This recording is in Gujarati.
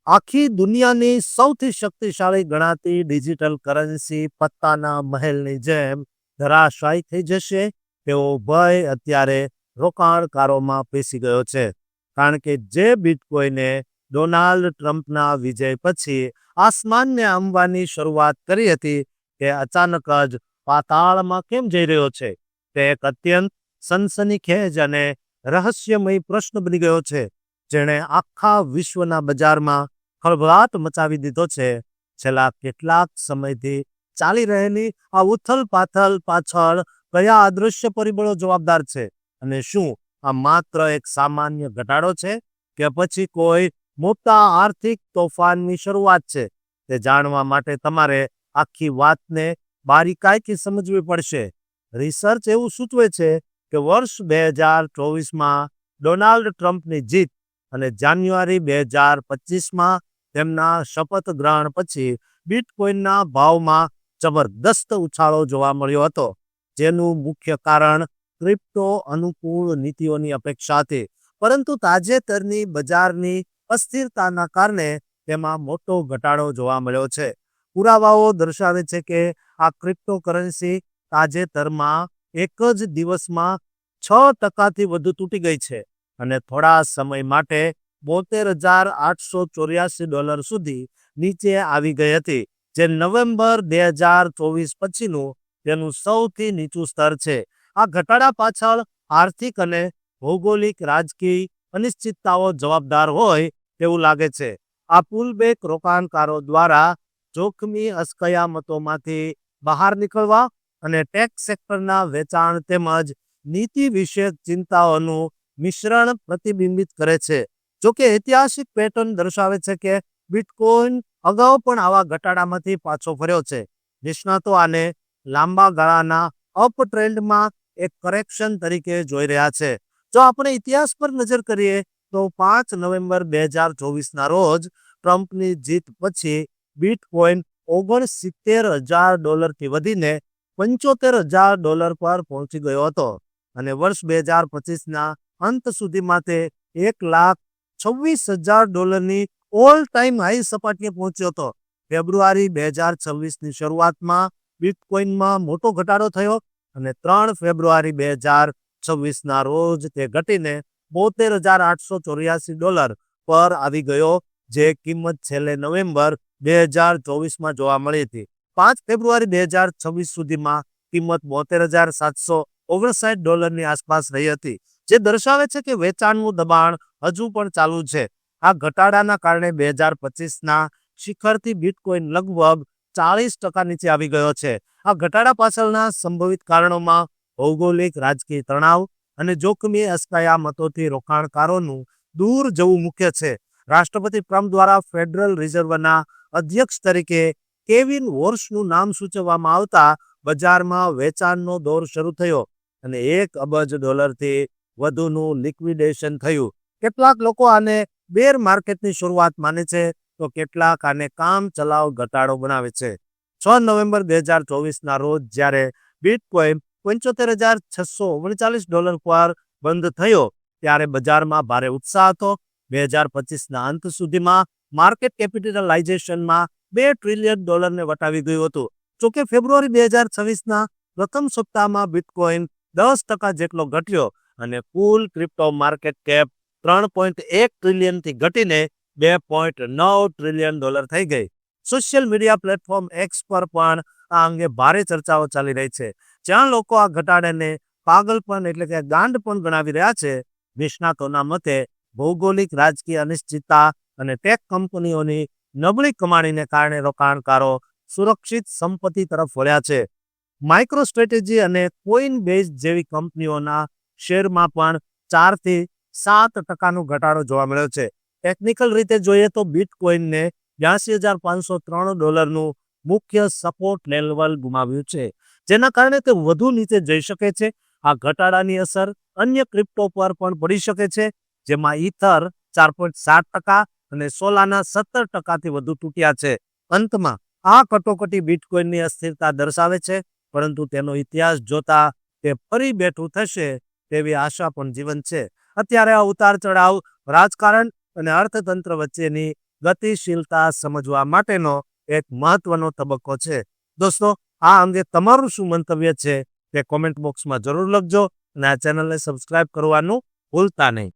આખી દુનિયાની સૌથી શક્તિશાળી ગણાતી ડિજિટલ કરન્સી પત્તાના મહેલની જેમ ધરાશાયી થઈ જશે તેવો ભય અત્યારે રોકાણકારોમાં પેસી ગયો છે. કારણ કે જે બિટકોઈને ડોનાલ્ડ ટ્રમ્પના વિજય પછી આસમાનને આંબવાની શરૂઆત કરી હતી તે અચાનક જ પાતાળમાં કેમ જઈ રહ્યો છે તે એક અત્યંત સનસનીખેજ અને રહસ્યમય પ્રશ્ન બની ગયો છે, જેણે આખા વિશ્વના બજારમાં ખળભળાટ મચાવી દીધો છે. છેલ્લા કેટલાક સમયથી ચાલી રહેલી આ ઉથલ-પાથલ પાછળ કયા અદૃશ્ય પરિબળો જવાબદાર છે, અને શું આ માત્ર એક સામાન્ય ઘટાડો છે કે પછી કોઈ મોટા આર્થિક તોફાનની શરૂઆત છે? તે જાણવા માટે તમારે આખી વાતને બારીકાઈથી સમજવી પડશે. રિસર્ચ એવું સૂચવે છે કે વર્ષ 2024માં ડોનાલ્ડ ટ્રમ્પની જીત અને જાન્યુઆરી 2025માં તેમના શપથ ગ્રહણ પછી બિટકોઇનના ભાવમાં જબરદસ્ત ઉછાળો જોવા મળ્યો હતો, જેનું મુખ્ય કારણ ક્રિપ્ટો અનુકૂળ નીતિઓની અપેક્ષા હતી. પરંતુ તાજેતરની બજારની અસ્થિરતાના કારણે તેમાં મોટો ઘટાડો જોવા મળ્યો છે. પુરાવાઓ દર્શાવે છે કે આ ક્રિપ્ટોકરન્સી તાજેતરમાં એક જ દિવસમાં 6% વધુ તૂટી ગઈ છે અને થોડા સમય માટે $72,884 સુધી નીચે આવી ગઈ હતી, જે નવેમ્બર 2024 પછીનું તેનું સૌથી નીચું સ્તર છે. આ ઘટાડા પાછળ આર્થિક અને ભૌગોલિક રાજકીય અનિશ્ચિતતાઓ જવાબદાર હોય તેવું લાગે છે. આ પુલબેક રોકાણકારો દ્વારા જોખમી અસ્કયામતોમાંથી બહાર નીકળવા અને ટેક સેક્ટરના વેચાણ તેમજ નીતિ વિષયક ચિંતાઓનું મિશ્રણ પ્રતિબિંબિત કરે છે. જોકે ઐતિહાસિક પેટર્ન દર્શાવે છે કે બિટકોઇન અગાઉ પણ આવા ઘટાડામાંથી પાછો ફર્યો છે. નિષ્ણાતો આને લાંબા ગાળાના અપ ટ્રેન્ડમાં એક કરેક્શન તરીકે જોઈ રહ્યા છે. જો આપણે ઇતિહાસ પર નજર કરીએ તો 5 નવેમ્બર 2024ના રોજ ટ્રમ્પની જીત પછી બિટકોઇન $69,000 થી વધીને $75,000 પર પહોંચી ગયો હતો અને વર્ષ 2025ના અંત સુધીમાં તે $1,26,000ની ઓલ ટાઈમ હાઈ સપાટીએ પહોંચ્યો હતો. ફેબ્રુઆરી 2026ની શરૂઆતમાં બિટકોઇનમાં મોટો ઘટાડો થયો અને 3 ફેબ્રુઆરી 2026ના રોજ તે ઘટીને $72,884 પર આવી ગયો, જે કિંમત છેલ્લે નવેમ્બર 2024માં જોવા મળી હતી. 5 ફેબ્રુઆરી 2026 સુધીમાં કિંમત $72,759ની આસપાસ રહી હતી, જે દર્શાવે છે કે વેચાણનું દબાણ હજુ પણ ચાલુ છે. આ ઘટાડાના કારણે 2025ના શિખરથી બિટકોઇન લગભગ 40% નીચે આવી ગયો છે. આ ઘટાડા પાછળના સંભવિત કારણોમાં ભૌગોલિક રાજકીય તણાવ અને જોખમી અસ્કયામતોથી રોકાણકારોનું દૂર જવું મુખ્ય છે. રાષ્ટ્રપતિ ટ્રમ્પ દ્વારા ફેડરલ રિઝર્વના અધ્યક્ષ તરીકે કેવિન વોર્શનું નામ સૂચવવામાં આવતા બજારમાં વેચાણનો દોર શરૂ થયો અને $1 અબજથી વધુનું લિક્વિડેશન થયું. કેટલાક લોકો આને બેર માર્કેટની શરૂઆત માને છે, તો કેટલાક આને કામ ચલાવ ઘટાડો બનાવે છે. 6 નવેમ્બર 2024ના રોજ જ્યારે બિટકોઇન $75,639 પર બંધ થયો ત્યારે બજારમાં ભારે ઉત્સાહ હતો. 2025ના અંત સુધીમાં માર્કેટ કેપિટલાઇઝેશનમાં $2 ટ્રિલિયન વટાવી ગયું હતું. જોકે ફેબ્રુઆરી 2026ના પ્રથમ સપ્તાહમાં બિટકોઇન 10% જેટલો ઘટ્યો અને કુલ ક્રિપ્ટો માર્કેટ કેપ $3.1 ટ્રિલિયનથી ઘટીને $2.9 ટ્રિલિયન થઈ ગઈ. સોશિયલ મીડિયા પ્લેટફોર્મ એક્સ પર પણ આ અંગે ભારે ચર્ચાઓ ચાલી રહી છે, જ્યાં લોકો આ ઘટાડાને પાગલપન એટલે કે ગાંડપણ ગણાવી રહ્યા છે. નિષ્ણાતોના મતે ભૌગોલિક રાજકીય અનિશ્ચિતતા અને ટેક કંપનીઓની નબળી કમાણીને કારણે રોકાણકારો સુરક્ષિત સંપત્તિ તરફ વળ્યા છે. માઇક્રોસ્ટ્રેટેજી અને કોઇનબેઝ જેવી કંપનીઓના શેરમાં પણ 4 થી 7%નો ઘટાડો જોવા મળ્યો છે. ટેકનિકલ રીતે જોઈએ તો બિટકોઇનને $82,503નું મુખ્ય સપોર્ટ લેવલ ગુમાવ્યું છે, જેના કારણે તે વધુ નીચે જઈ શકે છે. આ ઘટાડાની અસર અન્ય ક્રિપ્ટો પર પણ પડી શકે છે, જેમાં ઇથર 4.7% અને સોલાના 17%થી વધુ તૂટ્યા છે. અંતમાં આ કટોકટી બિટકોઇનની અસ્થિરતા દર્શાવે છે, પરંતુ તેનો ઇતિહાસ જોતા તે ફરી બેઠું થશે તેવી આશા પણ જીવંત છે. અત્યારે આ ઉતાર ચઢાવ રાજકારણ અને અર્થતંત્ર વચ્ચેની ગતિશીલતા સમજવા માટેનો એક મહત્વનો તબક્કો છે. દોસ્તો, આ અંગે તમારું શું મંતવ્ય છે તે કોમેન્ટ બોક્સમાં જરૂર લખજો અને આ ચેનલને સબસ્ક્રાઇબ કરવાનું ભૂલતા નહીં.